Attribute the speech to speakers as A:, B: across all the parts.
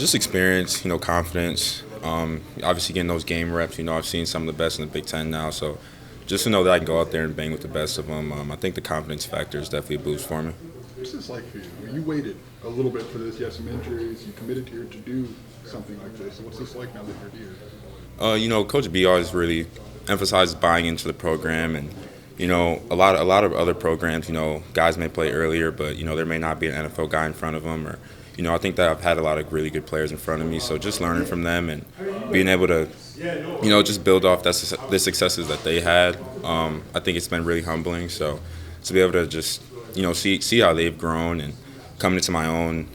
A: Just experience, confidence. Obviously getting those game reps. I've seen some of the best in the Big Ten now, so just to know that I can go out there and bang with the best of them, I think the confidence factor is definitely a boost for me.
B: What's this like for you? You waited a little bit for this. You had some injuries. You committed here to do something like this. So what's this like now that you're here?
A: Coach B always really emphasizes buying into the program, and a lot of other programs, guys may play earlier, but there may not be an NFL guy in front of them, or I think that I've had a lot of really good players in front of me, so just learning from them and being able to, just build off the successes that they had. I think it's been really humbling. So to be able to just, see how they've grown and come into my own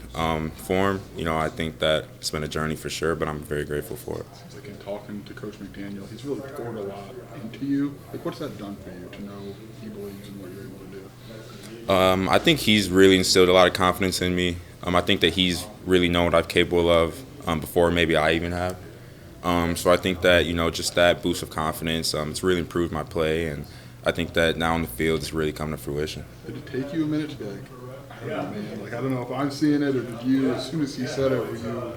A: form, I think that it's been a journey for sure, but I'm very grateful for it.
B: Seems like in talking to Coach McDaniel, he's really poured a lot into you. Like, what's that done for you to know he believes in what you're able to do?
A: I think he's really instilled a lot of confidence in me. I think that he's really known what I'm capable of before maybe I even have. So I think that, just that boost of confidence, it's really improved my play, and I think that now on the field it's really come to fruition.
B: Did it take you a minute to be like, I don't know, man, I don't know if I'm seeing it, or did you, as soon as he said it, were you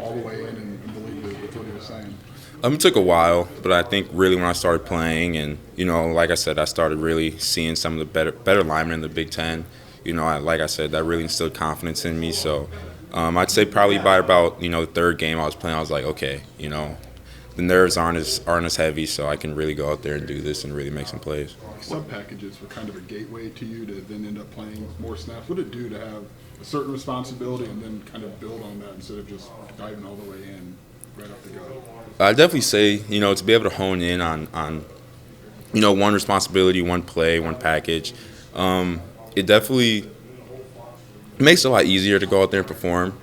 B: all the way in and believed it with what he was saying?
A: It took a while, but I think really when I started playing and, like I said, I started really seeing some of the better linemen in the Big Ten. Like I said, that really instilled confidence in me. So I'd say probably by about, the third game I was playing, I was like, okay, the nerves aren't as heavy, so I can really go out there and do this and really make some plays.
B: Sub packages were kind of a gateway to you to then end up playing more snaps. What did it do to have a certain responsibility and then kind of build on that instead of just diving all the way in right off the go?
A: I'd definitely say, to be able to hone in on one responsibility, one play, one package, it definitely makes it a lot easier to go out there and perform,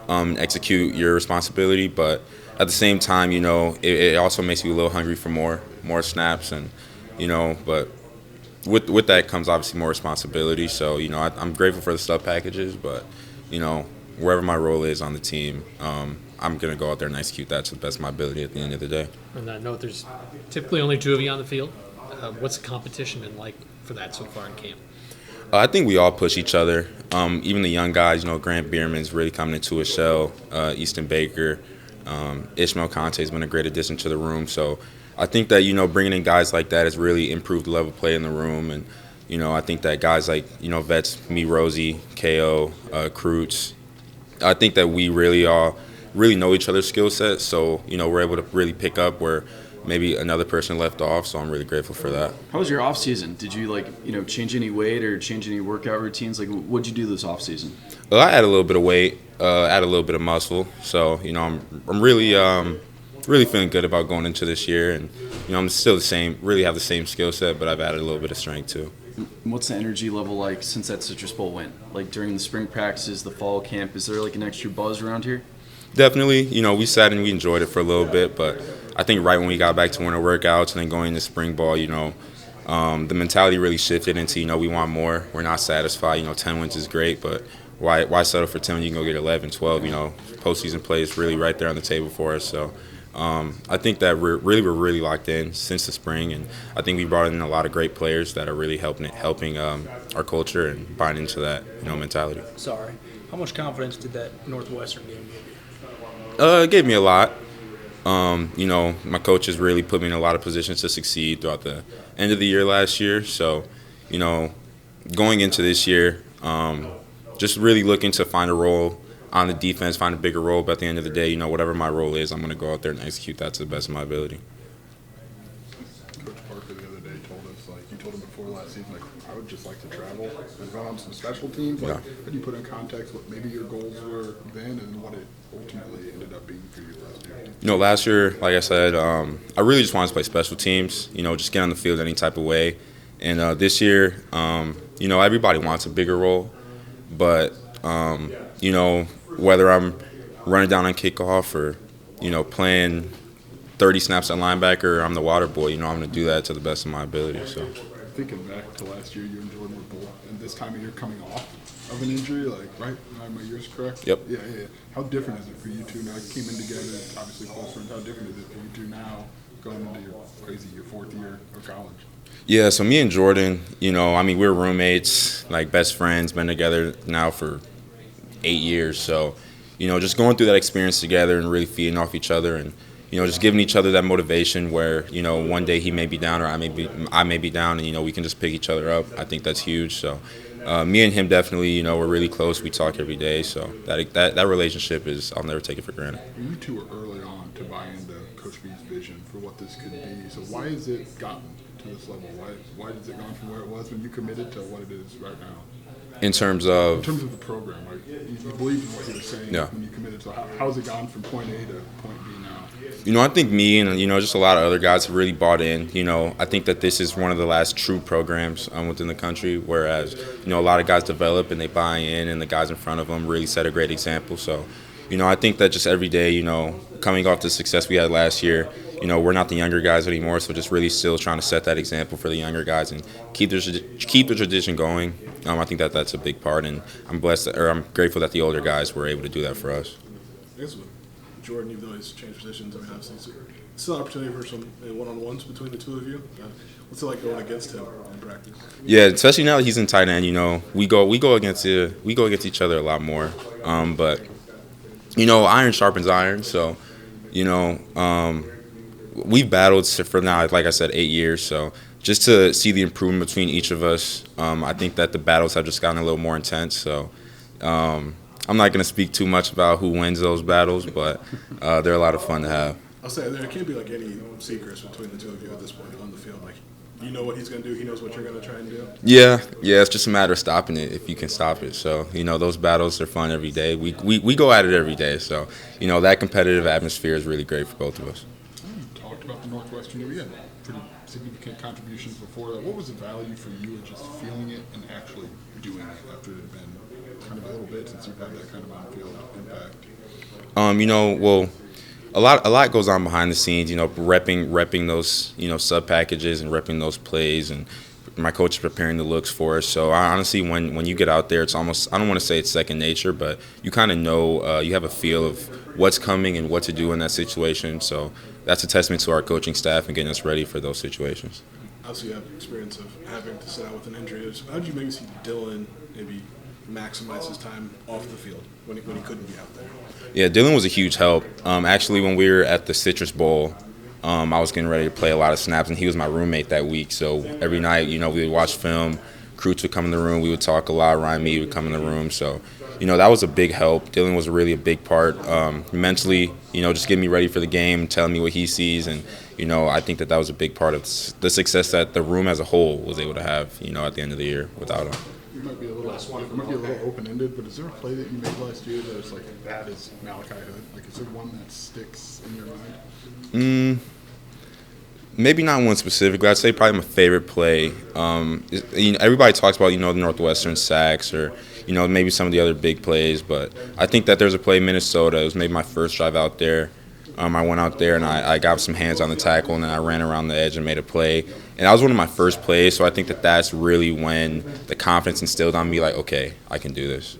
A: execute your responsibility. But at the same time, it also makes you a little hungry for more snaps, and but with that comes obviously more responsibility. So I'm grateful for the sub packages, but wherever my role is on the team, I'm gonna go out there and execute that to the best of my ability at the end of the day.
C: On that note, there's typically only two of you on the field. What's the competition been like for that so far in camp?
A: I think we all push each other. Even the young guys, Grant Bierman's really coming into his shell. Easton Baker, Ishmael Conte has been a great addition to the room. So I think that, bringing in guys like that has really improved the level of play in the room. And, I think that guys like, vets, me, Rosie, KO, Krutz, I think that we really know each other's skill sets. So, we're able to really pick up where maybe another person left off, so I'm really grateful for that.
D: How was your off season? Did you change any weight or change any workout routines? What'd you do this off season?
A: Well, I added a little bit of weight, added a little bit of muscle, so I'm really feeling good about going into this year, and I'm still the same, really have the same skill set, but I've added a little bit of strength too.
D: What's the energy level like since that Citrus Bowl win? Like during the spring practices, the fall camp, is there an extra buzz around here?
A: Definitely, we sat and we enjoyed it for a little bit, but I think right when we got back to winter workouts and then going into spring ball, the mentality really shifted into, we want more. We're not satisfied. 10 wins is great, but why settle for 10 when you can go get 11, 12? Postseason play is really right there on the table for us. So I think that we're really locked in since the spring, and I think we brought in a lot of great players that are really helping our culture and buying into that mentality.
E: Sorry. How much confidence did that Northwestern game give you?
A: It gave me a lot. My coaches really put me in a lot of positions to succeed throughout the end of the year last year. So, going into this year, just really looking to find a role on the defense, find a bigger role. But at the end of the day, whatever my role is, I'm going to go out there and execute that to the best of my ability.
B: Coach Parker the other day told us, you told him before last season, I would just like to travel and run on some special teams. How do you put in context what maybe your goals were then and what it ultimately ended up being for you last year?
A: Last year, like I said, I really just wanted to play special teams, just get on the field any type of way. And this year, everybody wants a bigger role. But, whether I'm running down on kickoff or, playing 30 snaps at linebacker or I'm the water boy, I'm going to do that to the best of my ability. So,
B: thinking back to last year, you and Jordan were both, and this time of year coming off of an injury, right? My year's correct?
A: Yep.
B: Yeah. How different is it for you two now? You came in together, obviously close friends. How different is it for you two now going into your fourth year of college?
A: Yeah, so me and Jordan, we're roommates, best friends, been together now for 8 years. So, just going through that experience together and really feeding off each other and, just giving each other that motivation where, one day he may be down or I may be down and, we can just pick each other up. I think that's huge. So me and him definitely, we're really close. We talk every day. So that relationship I'll never take it for granted.
B: You two were early on to buy into Coach B's vision for what this could be. So why has it gotten to this level? Why has it gone from where it was when you committed to what it is right now?
A: In terms of
B: the program, right? You believe in what you were saying when you committed. So how has it gone from point A to point B now?
A: I think me and, just a lot of other guys have really bought in. I think that this is one of the last true programs within the country, whereas, a lot of guys develop and they buy in and the guys in front of them really set a great example. So, I think that just every day, coming off the success we had last year, we're not the younger guys anymore, so just really still trying to set that example for the younger guys and keep the tradition going. I think that that's a big part, and I'm grateful that the older guys were able to do that for us.
F: I guess with Jordan, even though he's changed positions, obviously it's still an opportunity for some one-on-ones between the two of you. What's it like going against him in practice? Yeah,
A: especially now that he's in tight end. We go against each other a lot more. But iron sharpens iron, so we've battled for now, like I said, 8 years. So just to see the improvement between each of us, I think that the battles have just gotten a little more intense. So I'm not going to speak too much about who wins those battles, but they're a lot of fun to have.
F: I'll say there can't be any secrets between the two of you at this point on the field. You know what he's going to do. He knows what you're going to try and do.
A: Yeah. It's just a matter of stopping it if you can stop it. So those battles are fun every day. We go at it every day. So that competitive atmosphere is really great for both of us.
B: You talked about the Northwestern. We had pretty significant contributions before that. What was the value for you in just feeling it and actually doing it after it had been kind of a little bit since you've had that kind of on-field impact?
A: A lot goes on behind the scenes, repping those, sub packages and repping those plays, and my coach is preparing the looks for us. So honestly, when you get out there, it's almost, I don't want to say it's second nature, but you kind of know, you have a feel of what's coming and what to do in that situation. So that's a testament to our coaching staff and getting us ready for those situations.
F: Obviously, you have experience of having to sit out with an injury. How did you maybe see Dylan maybe maximize his time off the field when he couldn't be out there?
A: Yeah, Dylan was a huge help. Actually, when we were at the Citrus Bowl, I was getting ready to play a lot of snaps, and he was my roommate that week. So every night, we would watch film. Croots would come in the room. We would talk a lot. Ryan Mead would come in the room. So, that was a big help. Dylan was really a big part mentally, just getting me ready for the game, telling me what he sees. And, I think that was a big part of the success that the room as a whole was able to have, at the end of the year without him.
B: It might be a little open-ended, but is there a play that you made last year that is that is Malachi Hood? Is there one that sticks in your mind?
A: Maybe not one specifically. I'd say probably my favorite play. Everybody talks about the Northwestern sacks or maybe some of the other big plays, but I think that there's a play in Minnesota. It was maybe my first drive out there. I went out there and I got some hands on the tackle, and then I ran around the edge and made a play. And that was one of my first plays, so I think that's really when the confidence instilled on me, okay, I can do this.